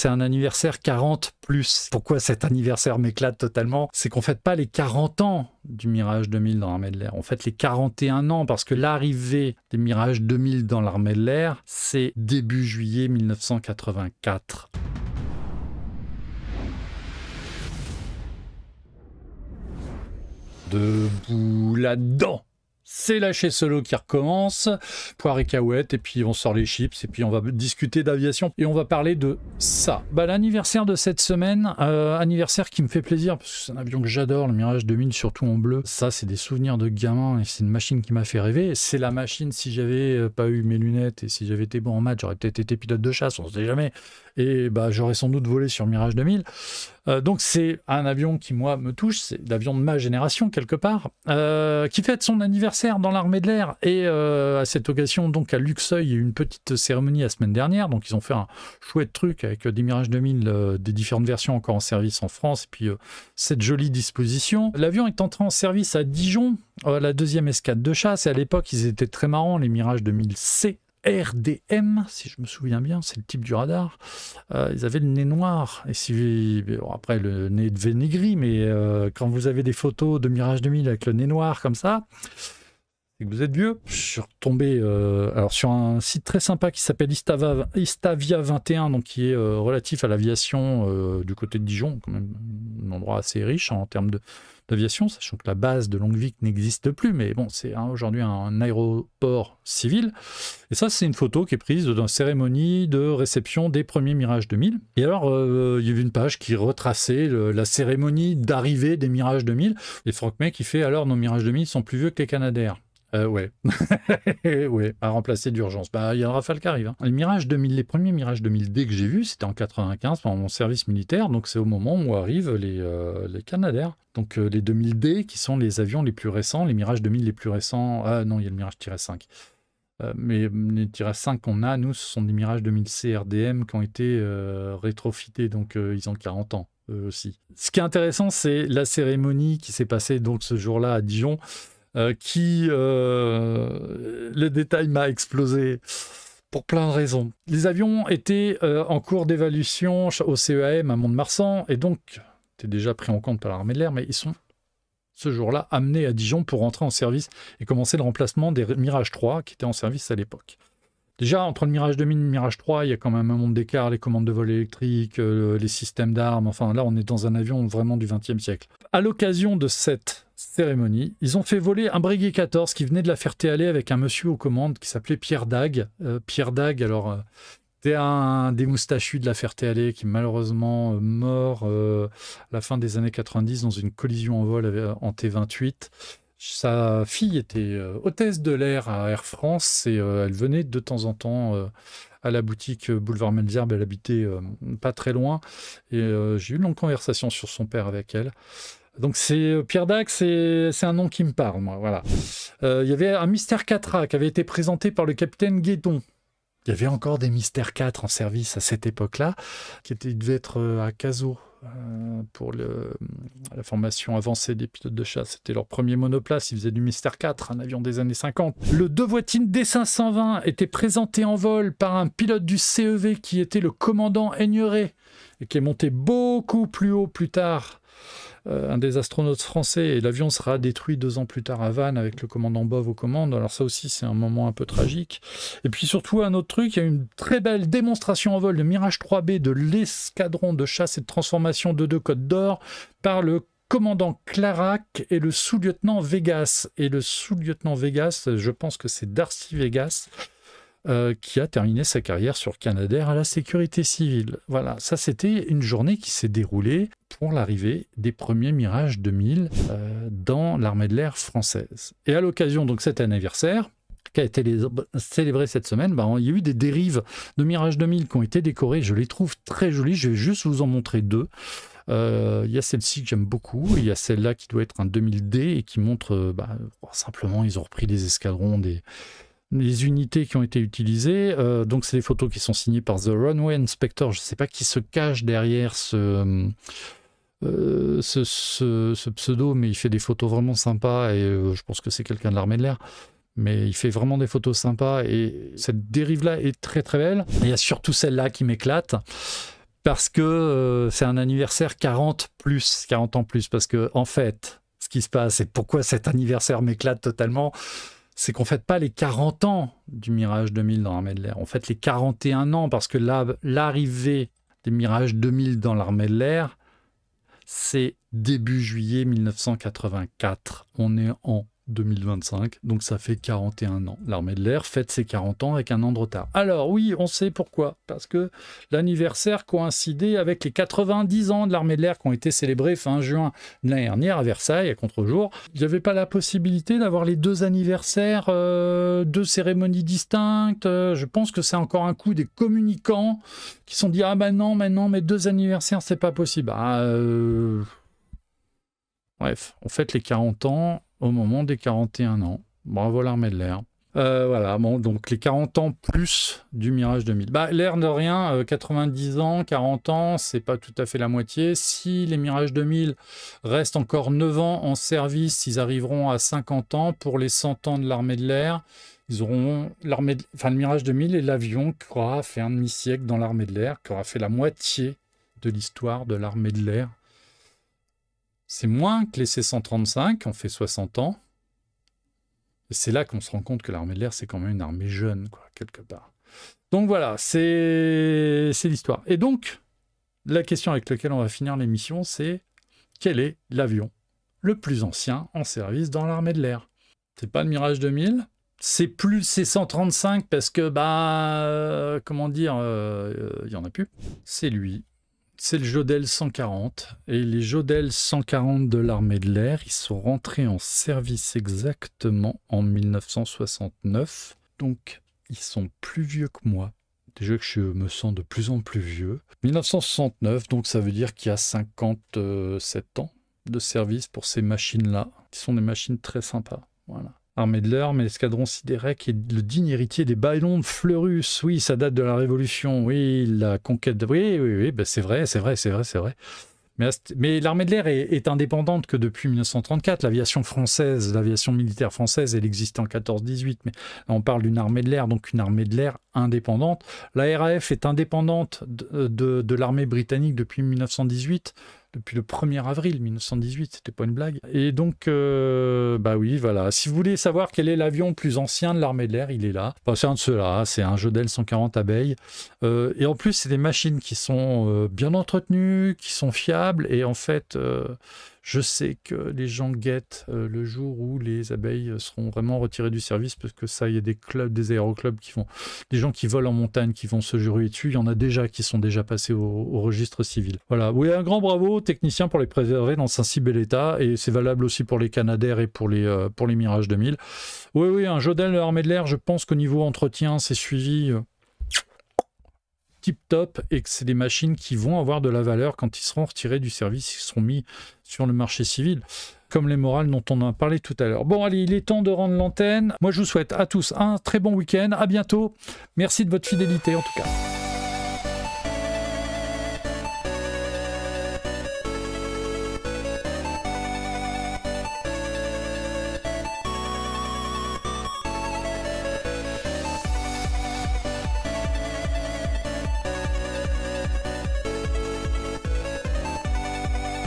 c'est un anniversaire 40+. Pourquoi cet anniversaire m'éclate totalement? C'est qu'on fête pas les 40 ans du Mirage 2000 dans l'armée de l'air. On fête les 41 ans parce que l'arrivée des Mirage 2000 dans l'armée de l'air, c'est début juillet 1984. Debout là-dedans. C'est Lâcher Solo qui recommence, poire et cahuètes, et puis on sort les chips, et puis on va discuter d'aviation, et on va parler de ça. L'anniversaire de cette semaine, anniversaire qui me fait plaisir, parce que c'est un avion que j'adore, le Mirage 2000, surtout en bleu. Ça, c'est des souvenirs de gamin, et c'est une machine qui m'a fait rêver. C'est la machine, si j'avais pas eu mes lunettes, et si j'avais été bon en maths, j'aurais peut-être été pilote de chasse, on ne sait jamais. Et j'aurais sans doute volé sur Mirage 2000. Donc c'est un avion qui, moi, me touche, c'est l'avion de ma génération, quelque part, qui fête son anniversaire dans l'armée de l'air. Et à cette occasion, donc à Luxeuil, il y a eu une petite cérémonie la semaine dernière, donc ils ont fait un chouette truc avec des Mirage 2000, des différentes versions encore en service en France, et puis cette jolie disposition. L'avion est entré en service à Dijon, la deuxième escadre de chasse, et à l'époque, ils étaient très marrants, les Mirage 2000C. RDM, si je me souviens bien, c'est le type du radar. Ils avaient le nez noir. Et si, bon, après, le nez devenait gris, mais quand vous avez des photos de Mirage 2000 avec le nez noir comme ça, c'est que vous êtes vieux. Je suis retombé alors sur un site très sympa qui s'appelle Istavia 21, donc qui est relatif à l'aviation du côté de Dijon, quand même un endroit assez riche en termes d'aviation, sachant que la base de Longuevic n'existe plus, mais bon, c'est aujourd'hui un aéroport civil. Et ça, c'est une photo qui est prise dans une cérémonie de réception des premiers Mirage 2000. Et alors, il y avait une page qui retraçait la cérémonie d'arrivée des Mirage 2000. Et Franck May qui fait, alors, nos Mirage 2000 sont plus vieux que les Canadair. Ouais. Ouais, à remplacer d'urgence. Il y a le Rafale qui arrive. Les Mirage 2000, les premiers Mirage 2000D que j'ai vus, c'était en 95 pendant mon service militaire. Donc c'est au moment où arrivent les Canadair. Donc les 2000D qui sont les avions les plus récents, les Mirage 2000 les plus récents. Ah non, il y a le Mirage-5. Mais les -5 qu'on a, nous, ce sont des Mirage 2000C RDM qui ont été rétrofités. Donc ils ont 40 ans, eux aussi. Ce qui est intéressant, c'est la cérémonie qui s'est passée donc ce jour-là à Dijon. Le détail m'a explosé pour plein de raisons. Les avions étaient en cours d'évaluation au CEAM à Mont-de-Marsan et donc étaient déjà pris en compte par l'armée de l'air, mais ils sont ce jour-là amenés à Dijon pour rentrer en service et commencer le remplacement des Mirage 3 qui étaient en service à l'époque. Déjà, entre le Mirage 2000 et le Mirage 3, il y a quand même un monde d'écart, les commandes de vol électrique, les systèmes d'armes, enfin là on est dans un avion vraiment du XXe siècle. À l'occasion de cette cérémonie, ils ont fait voler un Breguet 14 qui venait de La Ferté-Alais avec un monsieur aux commandes qui s'appelait Pierre Dague. Pierre Dague, alors, c'était un des moustachus de La Ferté-Alais qui est malheureusement mort à la fin des années 90 dans une collision en vol en T-28. Sa fille était hôtesse de l'air à Air France et elle venait de temps en temps à la boutique Boulevard Malesherbes. Elle habitait pas très loin et j'ai eu une longue conversation sur son père avec elle. Donc c'est Pierre Dac, c'est un nom qui me parle, moi. Voilà. Il y avait un Mystère 4A qui avait été présenté par le capitaine Guédon. Il y avait encore des Mystère 4 en service à cette époque-là, il devait être à Cazaux. Pour la formation avancée des pilotes de chasse. C'était leur premier monoplace, ils faisaient du Mystère 4, un avion des années 50. Le Devoitine D520 était présenté en vol par un pilote du CEV qui était le commandant Aigneret et qui est monté beaucoup plus haut plus tard. Un des astronautes français, et l'avion sera détruit 2 ans plus tard à Vannes avec le commandant Bove aux commandes. Alors ça aussi c'est un moment un peu tragique. Et puis surtout un autre truc, il y a une très belle démonstration en vol de Mirage 3B de l'escadron de chasse et de transformation de Côte d'Or par le commandant Clarac et le sous-lieutenant Vegas. Et le sous-lieutenant Vegas, je pense que c'est Darcy Vegas, qui a terminé sa carrière sur Canadair à la sécurité civile. Voilà, ça c'était une journée qui s'est déroulée pour l'arrivée des premiers Mirage 2000 dans l'armée de l'air française. Et à l'occasion donc cet anniversaire, qui a été célébré cette semaine, il y a eu des dérives de Mirage 2000 qui ont été décorées, je les trouve très jolies, je vais juste vous en montrer 2. Il y a celle-ci que j'aime beaucoup, il y a celle-là qui doit être un 2000D et qui montre simplement ils ont repris des escadrons, les unités qui ont été utilisées. Donc c'est des photos qui sont signées par The Runway Inspector. Je ne sais pas qui se cache derrière ce pseudo, mais il fait des photos vraiment sympas et je pense que c'est quelqu'un de l'armée de l'air. Mais il fait vraiment des photos sympas et cette dérive-là est très très belle. Et il y a surtout celle-là qui m'éclate parce que c'est un anniversaire 40 ans plus, parce que en fait, ce qui se passe, et pourquoi cet anniversaire m'éclate totalement, c'est qu'on ne fête pas les 40 ans du Mirage 2000 dans l'armée de l'air, on fête les 41 ans, parce que l'arrivée des Mirage 2000 dans l'armée de l'air, c'est début juillet 1984. On est en 2025, donc ça fait 41 ans. L'armée de l'air fête ses 40 ans avec un an de retard. Alors oui, on sait pourquoi. Parce que l'anniversaire coïncidait avec les 90 ans de l'armée de l'air qui ont été célébrés fin juin de l'année dernière à Versailles, à contre-jour. Il n'y avait pas la possibilité d'avoir les deux anniversaires, deux cérémonies distinctes. Je pense que c'est encore un coup des communicants qui se sont dit « Ah ben non, mais deux anniversaires, c'est pas possible. » Bref, on fête les 40 ans au moment des 41 ans. Bravo l'armée de l'air. Voilà, bon, donc les 40 ans plus du Mirage 2000. L'air de rien, 90 ans, 40 ans, c'est pas tout à fait la moitié. Si les Mirage 2000 restent encore 9 ans en service, ils arriveront à 50 ans. Pour les 100 ans de l'armée de l'air, ils auront le Mirage 2000 est l'avion qui aura fait un demi-siècle dans l'armée de l'air, qui aura fait la moitié de l'histoire de l'armée de l'air. C'est moins que les C-135 qui ont fait 60 ans. Et c'est là qu'on se rend compte que l'armée de l'air, c'est quand même une armée jeune, quoi, quelque part. Donc voilà, c'est l'histoire. Et donc, la question avec laquelle on va finir l'émission, c'est quel est l'avion le plus ancien en service dans l'armée de l'air? C'est pas le Mirage 2000, c'est plus le C-135 parce que, comment dire, il y en a plus. C'est lui. C'est le Jodel 140. Et les Jodel 140 de l'armée de l'air, ils sont rentrés en service exactement en 1969. Donc, ils sont plus vieux que moi. Déjà que je me sens de plus en plus vieux. 1969, donc ça veut dire qu'il y a 57 ans de service pour ces machines-là. Qui sont des machines très sympas. Voilà. Armée de l'air, mais l'escadron Sidéré qui est le digne héritier des ballons de Fleurus. Oui, ça date de la Révolution. Oui, la conquête de... Oui, c'est vrai. Mais l'armée de l'air est indépendante que depuis 1934. L'aviation française, l'aviation militaire française, elle existait en 14-18. Mais là, on parle d'une armée de l'air, donc une armée de l'air indépendante. La RAF est indépendante de l'armée britannique depuis 1918. Depuis le 1er avril 1918, c'était pas une blague. Et donc, oui, voilà. Si vous voulez savoir quel est l'avion le plus ancien de l'armée de l'air, il est là. Enfin, c'est un de ceux-là, c'est un Jodel 140 abeilles. Et en plus, c'est des machines qui sont bien entretenues, qui sont fiables. Et en fait, je sais que les gens guettent le jour où les abeilles seront vraiment retirées du service, parce que ça, il y a des clubs, des aéroclubs qui vont... Des gens qui volent en montagne, qui vont se jurer dessus. Il y en a déjà qui sont déjà passés au registre civil. Voilà. Oui, un grand bravo aux techniciens pour les préserver dans un si bel état. Et c'est valable aussi pour les Canadair et pour les Mirage 2000. Oui, un Jodel de l'armée de l'air, je pense qu'au niveau entretien, c'est suivi... tip top, et que c'est des machines qui vont avoir de la valeur quand ils seront retirés du service, ils seront mis sur le marché civil, comme les morales dont on a parlé tout à l'heure. Bon, allez, il est temps de rendre l'antenne. Moi, je vous souhaite à tous un très bon week-end. À bientôt. Merci de votre fidélité, en tout cas.